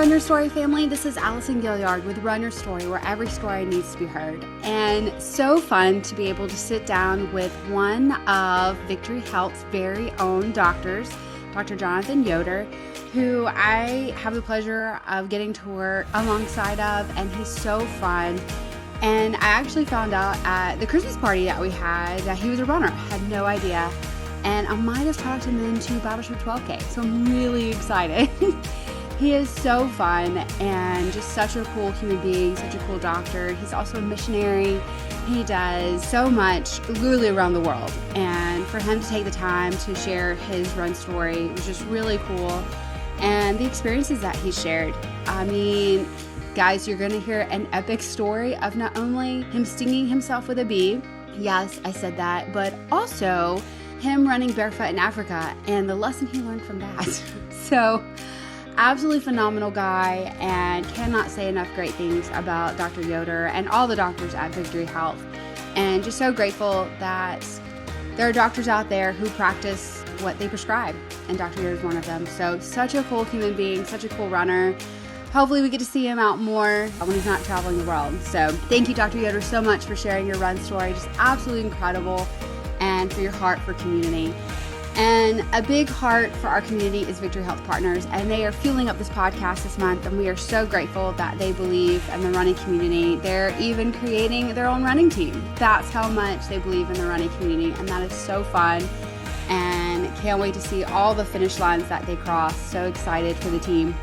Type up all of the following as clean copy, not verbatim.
Run Your Story family, this is Alison Gaillard with Run Your Story, where every story needs to be heard. And so fun to be able to sit down with one of Victory Health's very own doctors, Dr. Jonathan Yoder, who I have the pleasure of getting to work alongside of, and he's so fun. And I actually found out at the Christmas party that we had that he was a runner. I had no idea. And I might have talked him into Battleship 12K, so I'm really excited. He is so fun and just such a cool human being, such a cool doctor. He's also a missionary. He does so much literally around the world. And for him to take the time to share his run story was just really cool. And the experiences that he shared. I mean, guys, you're going to hear an epic story of not only him stinging himself with a bee. Yes, I said that. But also him running barefoot in Africa and the lesson he learned from that. So absolutely phenomenal guy, and cannot say enough great things about Dr. Yoder and all the doctors at Victory Health. And just so grateful that there are doctors out there who practice what they prescribe, and Dr. Yoder is one of them. So such a cool human being, such a cool runner. Hopefully we get to see him out more when he's not traveling the world. So thank you, Dr. Yoder, so much for sharing your run story. Just absolutely incredible, and for your heart for community. And a big heart for our community is Victory Health Partners, and they are fueling up this podcast this month, and we are so grateful that they believe in the running community. They're even creating their own running team. That's how much they believe in the running community, and that is so fun, and can't wait to see all the finish lines that they cross. So excited for the team.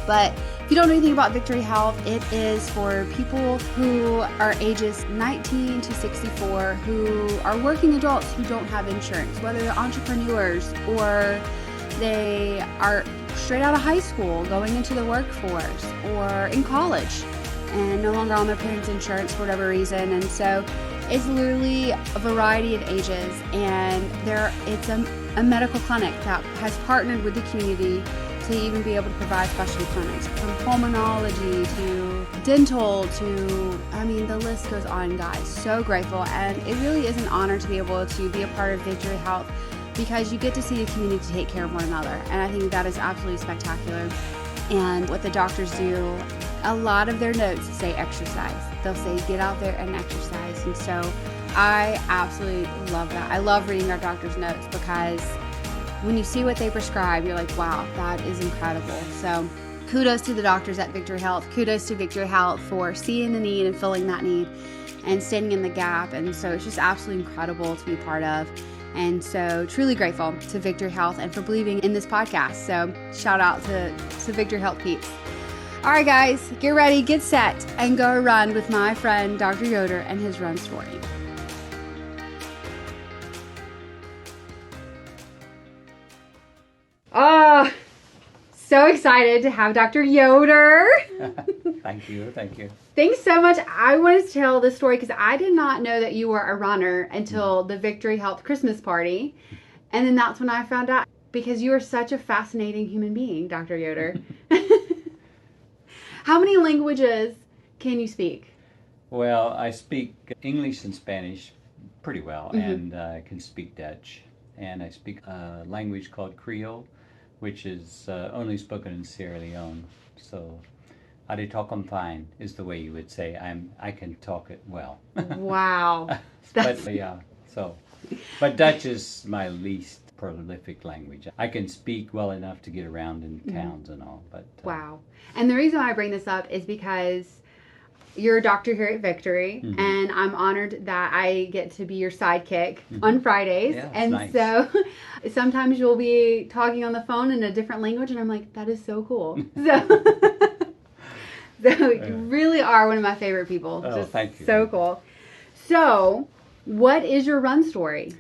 But if you don't know anything about Victory Health, it is for people who are ages 19 to 64 who are working adults who don't have insurance, whether they're entrepreneurs or they are straight out of high school going into the workforce or in college and no longer on their parents' insurance for whatever reason. And so it's literally a variety of ages, and it's a medical clinic that has partnered with the community to even be able to provide specialty clinics, from pulmonology to dental to, I mean, the list goes on, guys. So grateful, and it really is an honor to be able to be a part of Victory Health, because you get to see the community take care of one another, and I think that is absolutely spectacular. And what the doctors do, a lot of their notes say exercise. They'll say get out there and exercise, and so I absolutely love that. I love reading our doctors' notes, because when you see what they prescribe, you're like, wow, that is incredible. So kudos to the doctors at Victory Health. Kudos to Victory Health for seeing the need and filling that need and standing in the gap. And so it's just absolutely incredible to be part of. And so truly grateful to Victory Health and for believing in this podcast. So shout out to Victory Health peeps. All right, guys, get ready, get set, and go run with my friend, Dr. Yoder, and his run story. Oh, so excited to have Dr. Yoder. Thank you. Thanks so much. I wanted to tell this story because I did not know that you were a runner until the Victory Health Christmas party. And then that's when I found out, because you are such a fascinating human being, Dr. Yoder. How many languages can you speak? Well, I speak English and Spanish pretty well, and I can speak Dutch. And I speak a language called Creole, which is only spoken in Sierra Leone. So, "Ade talk fine" is the way you would say. I can talk it well. Wow. But Dutch is my least prolific language. I can speak well enough to get around in towns and all. But wow. And the reason why I bring this up is because you're a doctor here at Victory, and I'm honored that I get to be your sidekick on Fridays. Yeah, and nice. So sometimes you'll be talking on the phone in a different language, and I'm like, that is so cool. So you really are one of my favorite people. Oh, Just thank you. so cool. So what is your run story?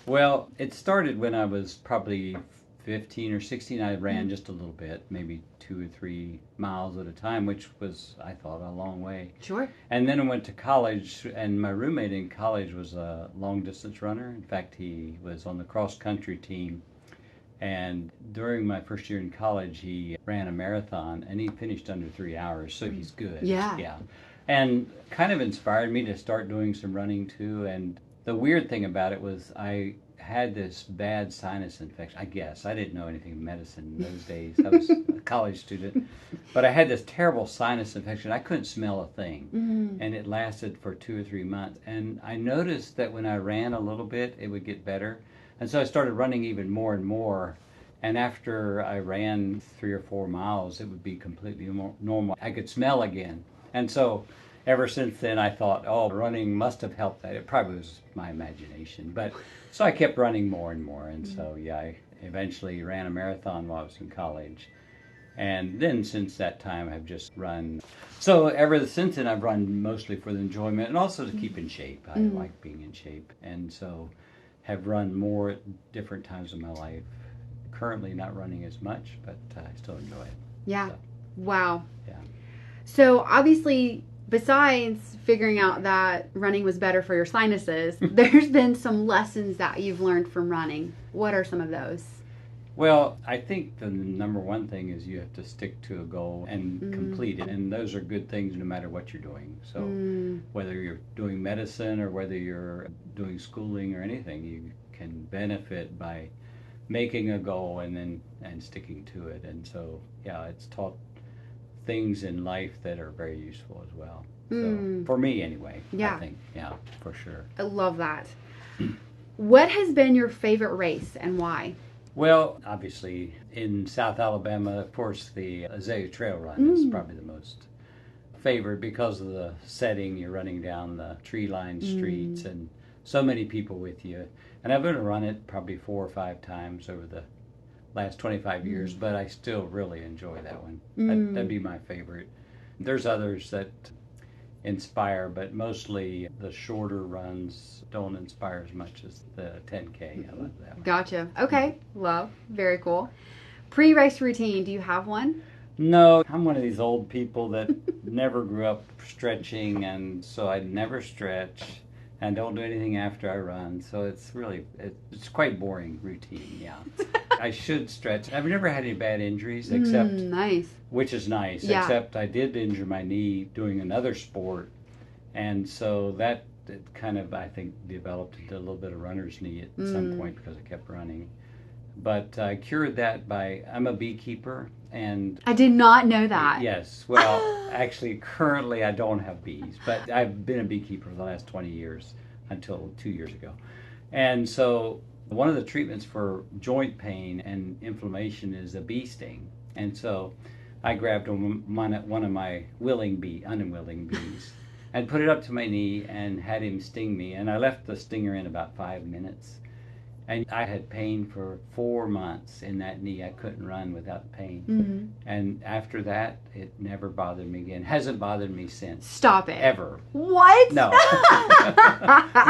Well, it started when I was probably 15 or 16. I ran just a little bit, maybe 2 or 3 miles at a time, which was, I thought, a long way. Sure. And then I went to college, and my roommate in college was a long-distance runner. In fact, he was on the cross-country team. And during my first year in college, he ran a marathon, and he finished under 3 hours, so he's good. Yeah. And kind of inspired me to start doing some running, too. And the weird thing about it was I had this bad sinus infection. I guess I didn't know anything of medicine in those days. I was a college student, but I had this terrible sinus infection. I couldn't smell a thing, and it lasted for 2 or 3 months. And I noticed that when I ran a little bit, it would get better, and so I started running even more and more. And after I ran 3 or 4 miles, it would be completely normal. I could smell again, and so ever since then, I thought, oh, running must have helped that. It probably was my imagination. But so I kept running more and more. And so, yeah, I eventually ran a marathon while I was in college. And then since that time, I've just run. So ever since then, I've run mostly for the enjoyment and also to keep in shape. I like being in shape. And so have run more at different times of my life. Currently not running as much, but I still enjoy it. Yeah. So, wow. yeah. So obviously, besides figuring out that running was better for your sinuses, there's been some lessons that you've learned from running. What are some of those? Well, I think the number one thing is you have to stick to a goal and complete it. And those are good things no matter what you're doing. So whether you're doing medicine or whether you're doing schooling or anything, you can benefit by making a goal and sticking to it. And so, yeah, it's taught things in life that are very useful as well. So, for me anyway, I think, yeah, for sure. I love that. What has been your favorite race and why? Well, obviously, in South Alabama, of course, the Azalea Trail Run is probably the most favored because of the setting. You're running down the tree-lined streets and so many people with you. And I've been to run it probably 4 or 5 times over the last 25 years, but I still really enjoy that one. That'd be my favorite. There's others that inspire, but mostly the shorter runs don't inspire as much as the 10K. I love that one. Gotcha. Okay. Love. Very cool. Pre-race routine. Do you have one? No, I'm one of these old people that never grew up stretching, and so I never stretch and don't do anything after I run. So it's quite boring routine, yeah. I should stretch. I've never had any bad injuries except, nice. Which is nice, except I did injure my knee doing another sport. And so that kind of, I think, developed into a little bit of runner's knee at some point because I kept running. But I cured that I'm a beekeeper. And I did not know that. Yes. Well, actually, currently I don't have bees, but I've been a beekeeper for the last 20 years until 2 years ago. And so one of the treatments for joint pain and inflammation is a bee sting. And so I grabbed one of my unwilling bees and put it up to my knee and had him sting me. And I left the stinger in about 5 minutes. And I had pain for 4 months in that knee. I couldn't run without pain. And after that, it never bothered me again. Hasn't bothered me since. Stop it. Ever. What? No.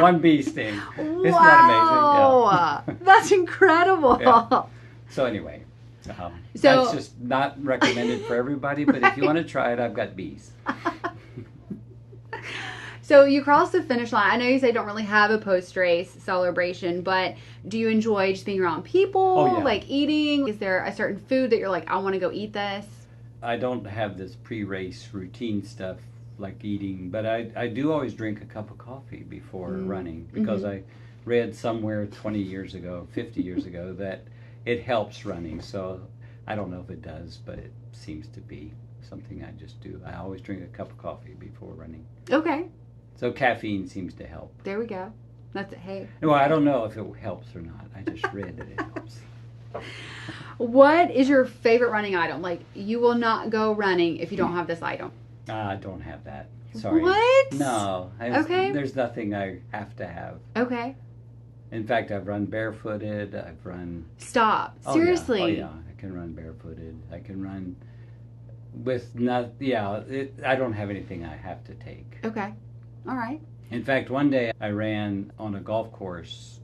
One bee sting. Isn't that amazing? Yeah. That's incredible. Yeah. So anyway, that's just not recommended for everybody, but if you want to try it, I've got bees. So you crossed the finish line. I know you say you don't really have a post-race celebration, but do you enjoy just being around people? Oh, yeah. Like eating? Is there a certain food that you're like, I want to go eat this? I don't have this pre-race routine stuff like eating, but I do always drink a cup of coffee before running because I read somewhere 20 years ago, 50 years ago, that it helps running. So I don't know if it does, but it seems to be something I just do. I always drink a cup of coffee before running. Okay. So caffeine seems to help. There we go. That's it. Hey. Well, I don't know if it helps or not. I just read that it helps. What is your favorite running item? Like, you will not go running if you don't have this item. I don't have that. Sorry. What? No. Okay. There's nothing I have to have. Okay. In fact, I've run barefooted. I've run... Stop. Seriously? Oh, yeah. I can run barefooted. I can run with not... Yeah. I don't have anything I have to take. Okay. All right. In fact, one day I ran on a golf course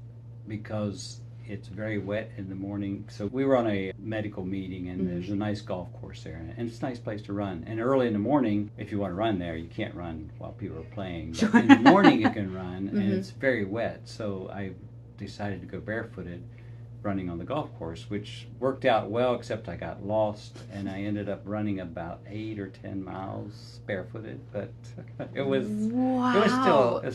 because it's very wet in the morning. So we were on a medical meeting, and there's a nice golf course there, and it's a nice place to run. And early in the morning, if you want to run there, you can't run while people are playing. But in the morning you can run, and it's very wet. So I decided to go barefooted running on the golf course, which worked out well, except I got lost, and I ended up running about 8 or 10 miles barefooted. But it was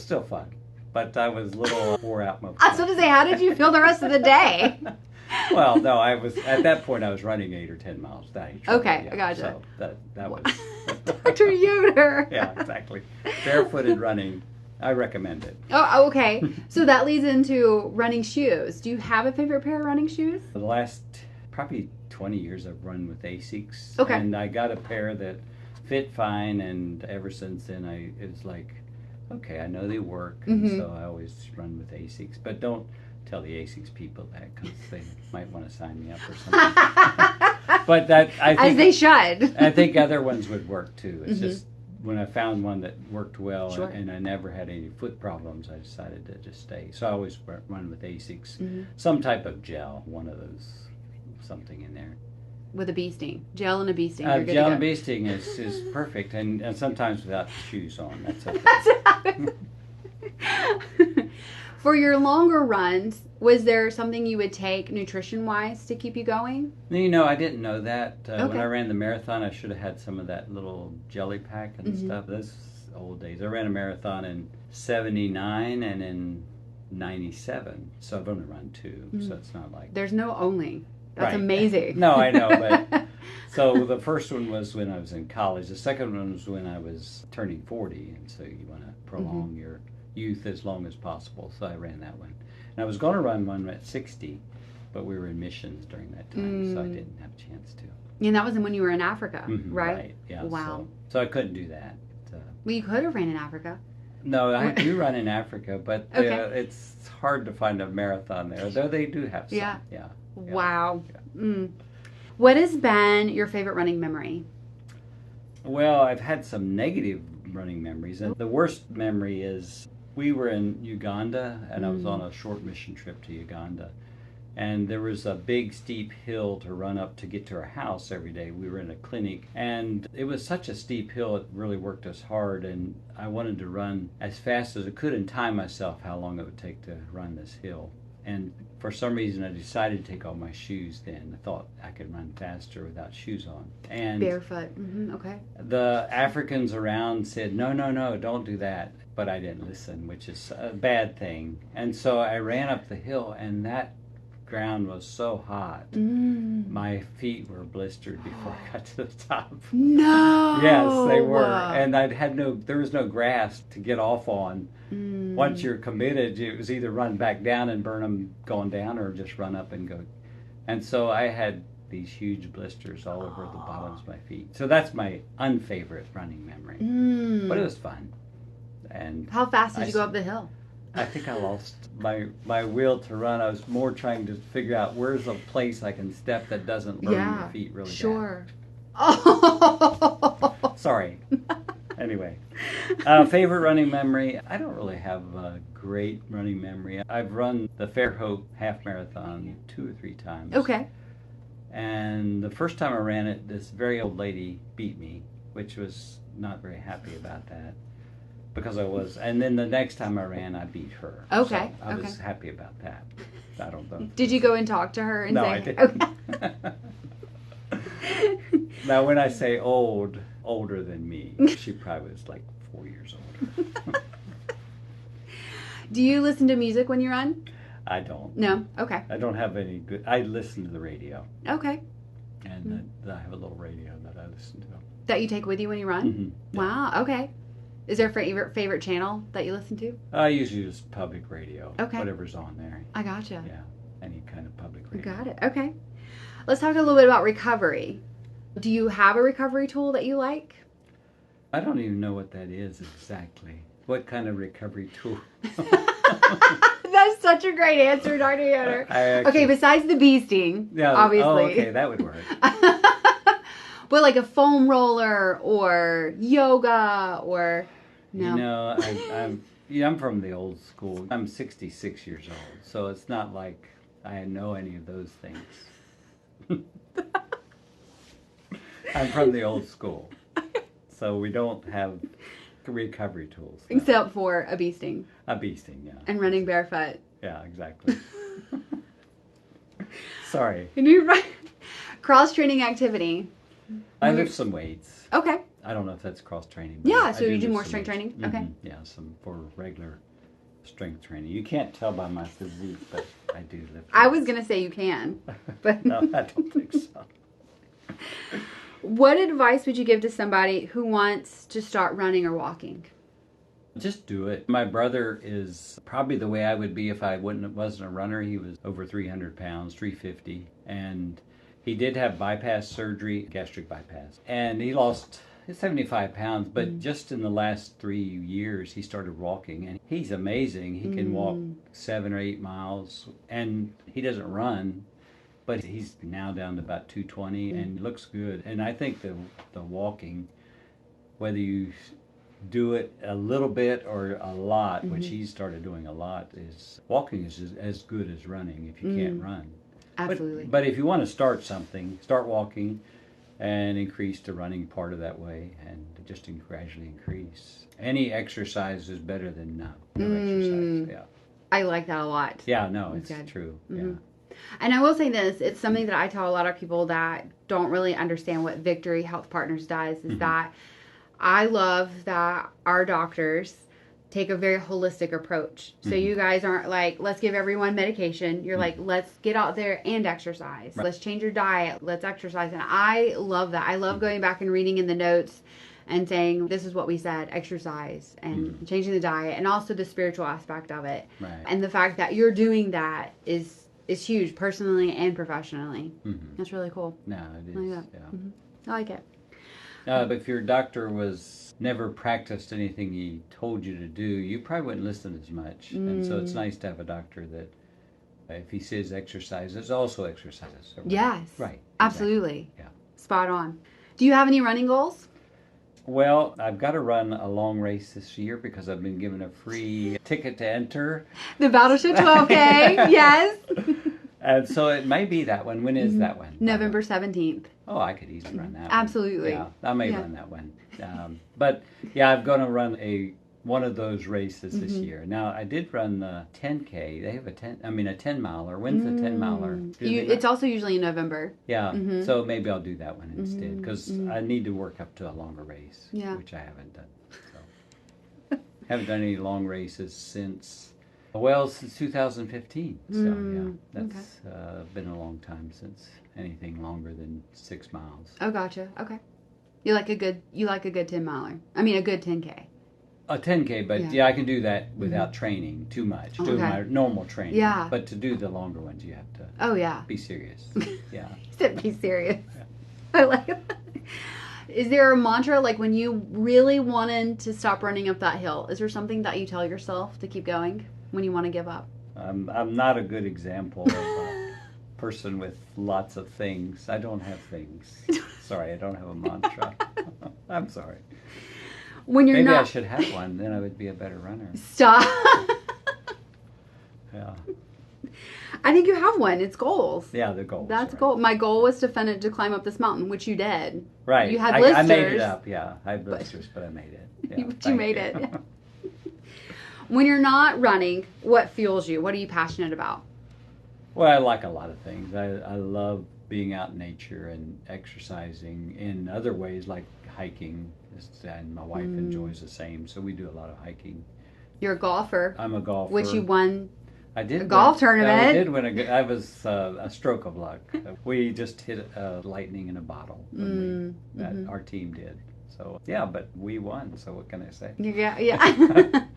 still fun. but I was a little wore out. I was going to say, how did you feel the rest of the day? Well, no, I was at that point. I was running 8 or 10 miles a day. Okay, I gotcha. So that was Dr. Yoder. Yeah, exactly. Barefooted running, I recommend it. Oh, okay. So that leads into running shoes. Do you have a favorite pair of running shoes? For the last probably 20 years, I've run with Asics. Okay. And I got a pair that fit fine, and ever since then, it was like, okay, I know they work, and so I always run with Asics. But don't tell the Asics people that, because they might want to sign me up or something. But that, I think, as they should. I think other ones would work too. It's just when I found one that worked well, Sure. and I never had any foot problems, I decided to just stay. So I always run with Asics, some type of gel, one of those, something in there. With a bee sting, gel and a bee sting. Gel and bee sting is perfect, and sometimes without shoes on. That's okay. For your longer runs, was there something you would take nutrition-wise to keep you going? You know, I didn't know that. When Okay. I ran the marathon, I should have had some of that little jelly pack and stuff. Those old days. I ran a marathon in 79 and in 97. So I've only run 2, so it's not like... There's no only. That's Right. amazing. No, I know, but... So the first one was when I was in college. The second one was when I was turning 40, and so you want to prolong your youth as long as possible. So I ran that one. And I was going to run one at 60, but we were in missions during that time, so I didn't have a chance to. And that was when you were in Africa, right? Yeah. Wow. So I couldn't do that. Well, you could have ran in Africa. No, I do run in Africa, but Okay. it's hard to find a marathon there, though they do have some. Yeah. Yeah. Wow. Yeah. What has been your favorite running memory? Well, I've had some negative running memories, and the worst memory is we were in Uganda, and I was on a short mission trip to Uganda, and there was a big steep hill to run up to get to our house every day. We were in a clinic, and it was such a steep hill, it really worked us hard, and I wanted to run as fast as I could and time myself how long it would take to run this hill. And for some reason, I decided to take all my shoes then. I thought I could run faster without shoes on. And Barefoot. Okay. the Africans around said, no, don't do that. But I didn't listen, which is a bad thing. And so I ran up the hill, and that ground was so hot. My feet were blistered before I got to the top. No. Yes, they were. And there was no grass to get off on. Once you're committed, it was either run back down and burn them going down, or just run up and go. And so I had these huge blisters all over the bottoms of my feet. So that's my unfavorite running memory. But it was fun. And how fast did you go up the hill? I think I lost my will to run. I was more trying to figure out where's a place I can step that doesn't burn your feet really bad. Sure. Oh. Sorry. Anyway, favorite running memory. I don't really have a great running memory. I've run the Fairhope half marathon 2 or 3 times. Okay. And the first time I ran it, this very old lady beat me, which was not very happy about that. Because I was, and then the next time I ran, I beat her. Okay. So I was happy about that. I don't know. Did you go and talk to her and no, say? I didn't. Okay. Now, when I say old, older than me, she probably was like 4 years older. Do you listen to music when you run? I don't. No. Okay. I don't have any good. I listen to the radio. Okay. And I have a little radio that I listen to. That you take with you when you run? Yeah. Wow. Okay. Is there a favorite channel that you listen to? I usually use public radio. Okay. Whatever's on there. I gotcha. Yeah. Any kind of public radio. Got it. Okay. Let's talk a little bit about recovery. Do you have a recovery tool that you like? I don't even know what that is exactly. What kind of recovery tool? That's such a great answer, Dr. Yoder. Okay, besides the bee sting, obviously. Oh, okay, that would work. But like a foam roller or yoga or no. You know, I'm from the old school. I'm 66 years old, so it's not like I know any of those things. I'm from the old school, so we don't have recovery tools. No. Except for a bee sting. A bee sting, yeah. And running barefoot. Yeah, exactly. Sorry. And you run cross-training activity. I lift some weights. Okay. I don't know if that's cross-training. Yeah, so you do more strength training? Okay. Yeah, some for regular strength training. You can't tell by my physique, but I do lift. I was going to say you can, but no, I don't think so. What advice would you give to somebody who wants to start running or walking? Just do it. My brother is probably the way I would be if I wasn't a runner. He was over 300 pounds, 350, and he did have bypass surgery, gastric bypass, and he lost 75 pounds, but just in the last 3 years he started walking, and he's amazing. He can walk 7 or 8 miles, and he doesn't run, but he's now down to about 220 and looks good. And I think the walking, whether you do it a little bit or a lot, which he started doing a lot, is walking is as good as running if you can't run. Absolutely. But if you want to start something, start walking and increase the running part of that way, and just gradually increase. Any exercise is better than no exercise. Yeah. I like that a lot. Yeah, no, it's good. true. Yeah. And I will say this, it's something that I tell a lot of people that don't really understand what Victory Health Partners does, is that I love that our doctors take a very holistic approach. So you guys aren't like, let's give everyone medication. You're like, let's get out there and exercise. Right. Let's change your diet. Let's exercise. And I love that. I love going back and reading in the notes and saying, this is what we said, exercise and changing the diet, and also the spiritual aspect of it. Right. And the fact that you're doing that is huge, personally and professionally. That's really cool. No, it I like is. that. Yeah. I like it. But if your doctor never practiced anything he told you to do, you probably wouldn't listen as much. And so it's nice to have a doctor that, if he says exercise, it's also exercise. Yes. Right. Absolutely. Exactly. Yeah. Spot on. Do you have any running goals? Well, I've got to run a long race this year because I've been given a free ticket to enter. The Battleship 12K, yes. And so it may be that one. When is that one? November 17th. Oh, I could easily run that one. Absolutely. Yeah, I may run that one. But yeah, I'm going to run one of those races this year. Now, I did run the 10K. They have a 10 miler. When's the 10 miler? It's also usually in November. Yeah, so maybe I'll do that one instead, because I need to work up to a longer race, which I haven't done. So haven't done any long races since 2015. So yeah, that's been a long time since anything longer than 6 miles. Oh, gotcha. Okay. You like a good 10 miler. I mean, a good 10K. A 10K, but yeah, I can do that without training too much, doing my normal training. Yeah. But to do the longer ones, you have to be serious. Yeah. You said be serious. Yeah. I like it. Is there a mantra, like when you really wanted to stop running up that hill, is there something that you tell yourself to keep going when you want to give up? I'm not a good example of a person with lots of things. I don't have things. Sorry, I don't have a mantra. I'm sorry. When you're Maybe not... I should have one, then I would be a better runner. Stop. Yeah. I think you have one. It's goals. Yeah, the goals. That's right. goal. My goal was to climb up this mountain, which you did. Right. You had blisters. I made it up, yeah. I had blisters, but I made it. Yeah, but you made it. Yeah. When you're not running, what fuels you? What are you passionate about? Well, I like a lot of things. I love being out in nature and exercising in other ways, like hiking. And my wife enjoys the same, so we do a lot of hiking. You're a golfer. I'm a golfer. Which you won. I did a golf tournament. I did win I was a stroke of luck. We just hit lightning in a bottle. Our team did. So yeah, but we won. So what can I say? Yeah.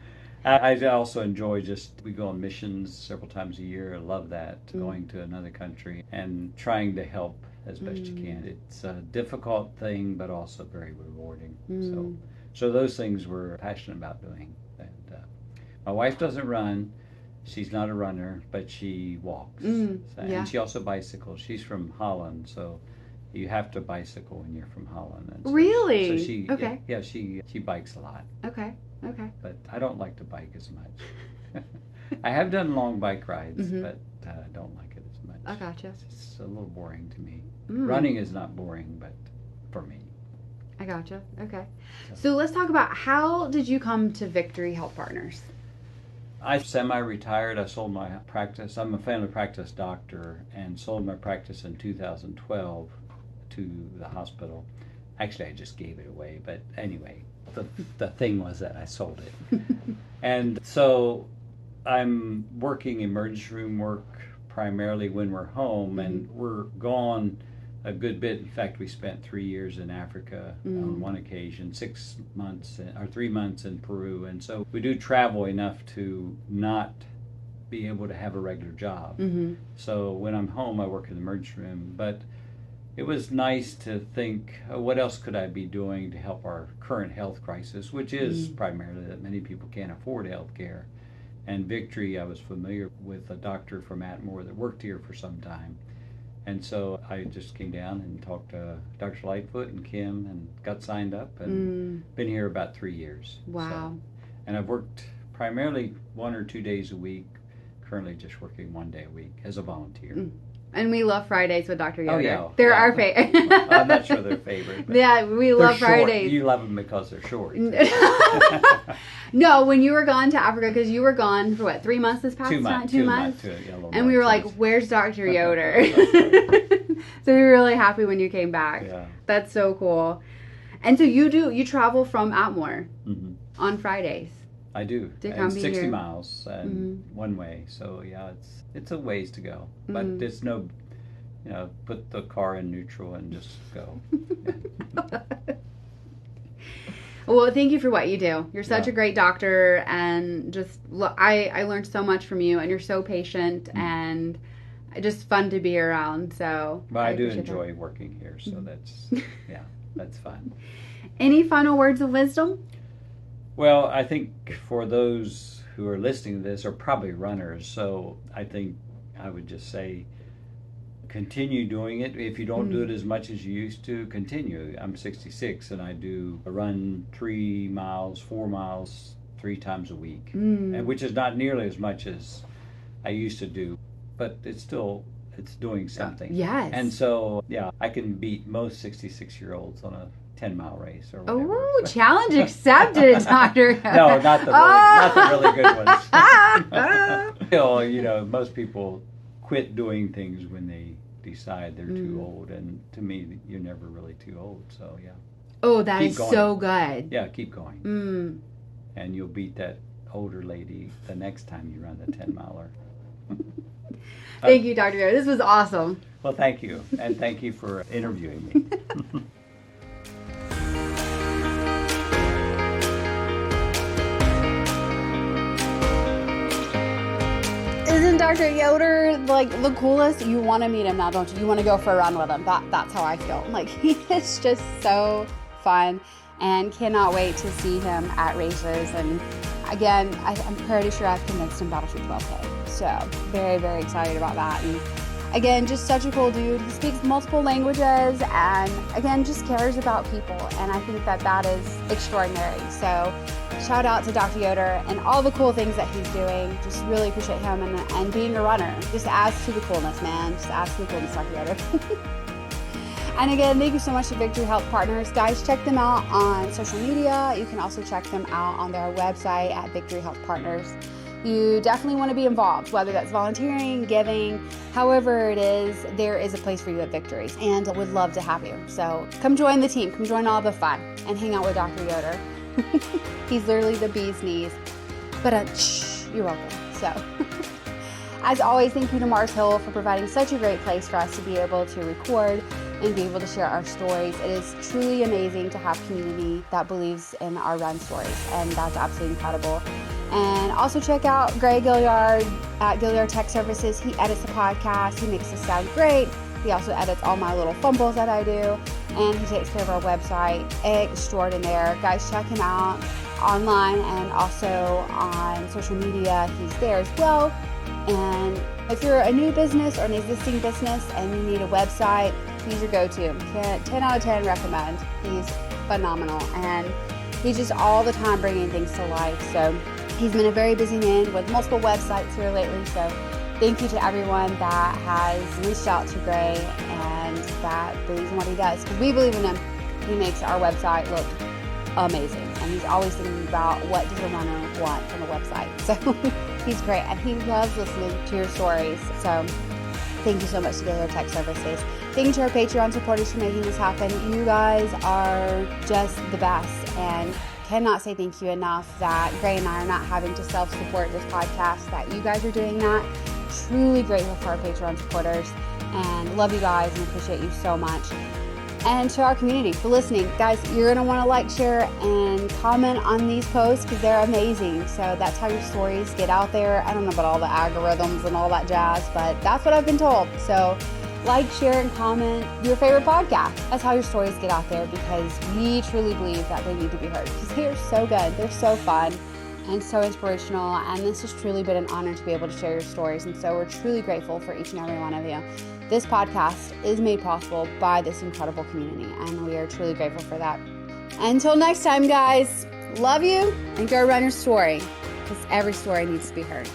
I also enjoy we go on missions several times a year. I love that, going to another country and trying to help as best you can. It's a difficult thing, but also very rewarding. So those things we're passionate about doing. And my wife doesn't run. She's not a runner, but she walks. And she also bicycles. She's from Holland, so you have to bicycle when you're from Holland. And so really? So she, okay. Yeah, she bikes a lot. Okay. But I don't like to bike as much. I have done long bike rides, but I don't like it as much. I gotcha. It's a little boring to me. Running is not boring, but for me. I gotcha. Okay. So let's talk about, how did you come to Victory Health Partners? I semi-retired. I sold my practice. I'm a family practice doctor and sold my practice in 2012 to the hospital. Actually, I just gave it away, but anyway, the thing was that I sold it. And so I'm working emergency room work primarily when we're home, and we're gone a good bit. In fact, we spent 3 years in Africa on one occasion, 6 months or 3 months in Peru, and so we do travel enough to not be able to have a regular job. So when I'm home, I work in the emergency room, but it was nice to think, what else could I be doing to help our current health crisis, which is primarily that many people can't afford health care. And Victory, I was familiar with a doctor from Atmore that worked here for some time. And so I just came down and talked to Dr. Lightfoot and Kim and got signed up and been here about 3 years. Wow. So, and I've worked primarily 1 or 2 days a week, currently just working 1 day a week as a volunteer. And we love Fridays with Dr. Yoder. Oh, yeah. They're our favorite. I'm not sure they're favorite. But yeah, we love short. Fridays. You love them because they're short. No, when you were gone to Africa, because you were gone for what, 3 months this past time? 2 months? And we were like, where's Dr. Yoder? So we were really happy when you came back. Yeah. That's so cool. And so you travel from Atmore on Fridays. I do. To and come be 60 here. miles and one way. So yeah, it's a ways to go. But it's no, put the car in neutral and just go. Well, thank you for what you do. You're such a great doctor, and just I learned so much from you, and you're so patient and just fun to be around. So But I do enjoy working here, so that's fun. Any final words of wisdom? Well, I think for those who are listening to this are probably runners, so I think I would just say continue doing it. If you don't do it as much as you used to, continue. I'm 66 and I do a run 3 miles, 4 miles 3 times a week, and which is not nearly as much as I used to do, but it's doing something. Yes. And so, I can beat most 66-year-olds on a 10-mile race or whatever. Oh, challenge accepted, Doctor. No, not the really good ones. Still, most people quit doing things when they decide they're too old, and to me, you're never really too old. So Oh, that keep is going. so good. Yeah, keep going, and you'll beat that older lady the next time you run the 10-miler. Thank you, Dr. Yoder. This was awesome. Well, thank you, and thank you for interviewing me. Isn't Dr. Yoder like the coolest? You want to meet him now, don't you? You want to go for a run with him. That's how I feel. Like, he is just so fun, and cannot wait to see him at races. And again, I'm pretty sure I've convinced him Battlefield 12K. So very, very excited about that. And again, just such a cool dude. He speaks multiple languages, and again, just cares about people. And I think that is extraordinary. So shout out to Dr. Yoder and all the cool things that he's doing. Just really appreciate him, and being a runner just adds to the coolness, man. Just adds to the coolness, Dr. Yoder. And again, thank you so much to Victory Health Partners. Guys, check them out on social media. You can also check them out on their website at Victory Health Partners. You definitely want to be involved, whether that's volunteering, giving, however it is, there is a place for you at Victory, and would love to have you. So come join the team, come join all the fun, and hang out with Dr. Yoder. He's literally the bee's knees. But you're welcome. So, as always, thank you to Mars Hill for providing such a great place for us to be able to record and be able to share our stories. It is truly amazing to have community that believes in our run stories, and that's absolutely incredible. And also check out Greg Gaillard at Gaillard Tech Services. He edits the podcast. He makes us sound great. He also edits all my little fumbles that I do, and he takes care of our website extraordinaire. Guys, check him out online and also on social media. He's there as well. And if you're a new business or an existing business and you need a website, he's your go-to. 10 out of 10 recommend. He's phenomenal, and he's just all the time bringing things to life. So he's been a very busy man with multiple websites here lately. So thank you to everyone that has reached out to Gray and that believes in what he does. Because we believe in him. He makes our website look amazing. And he's always thinking about what does a runner want from a website. So he's great. And he loves listening to your stories. So thank you so much to Gaillard Tech Services. Thank you to our Patreon supporters for making this happen. You guys are just the best. And cannot say thank you enough that Gray and I are not having to self-support this podcast, that you guys are doing that. Truly grateful for our Patreon supporters, and love you guys and appreciate you so much. And to our community for listening. Guys, you're going to want to like, share, and comment on these posts because they're amazing. So that's how your stories get out there. I don't know about all the algorithms and all that jazz, but that's what I've been told. So like, share, and comment your favorite podcast. That's how your stories get out there, because we truly believe that they need to be heard because they are so good. They're so fun and so inspirational. And this has truly been an honor to be able to share your stories. And so we're truly grateful for each and every one of you. This podcast is made possible by this incredible community, and we are truly grateful for that. Until next time, guys, love you, and go run your story, because every story needs to be heard.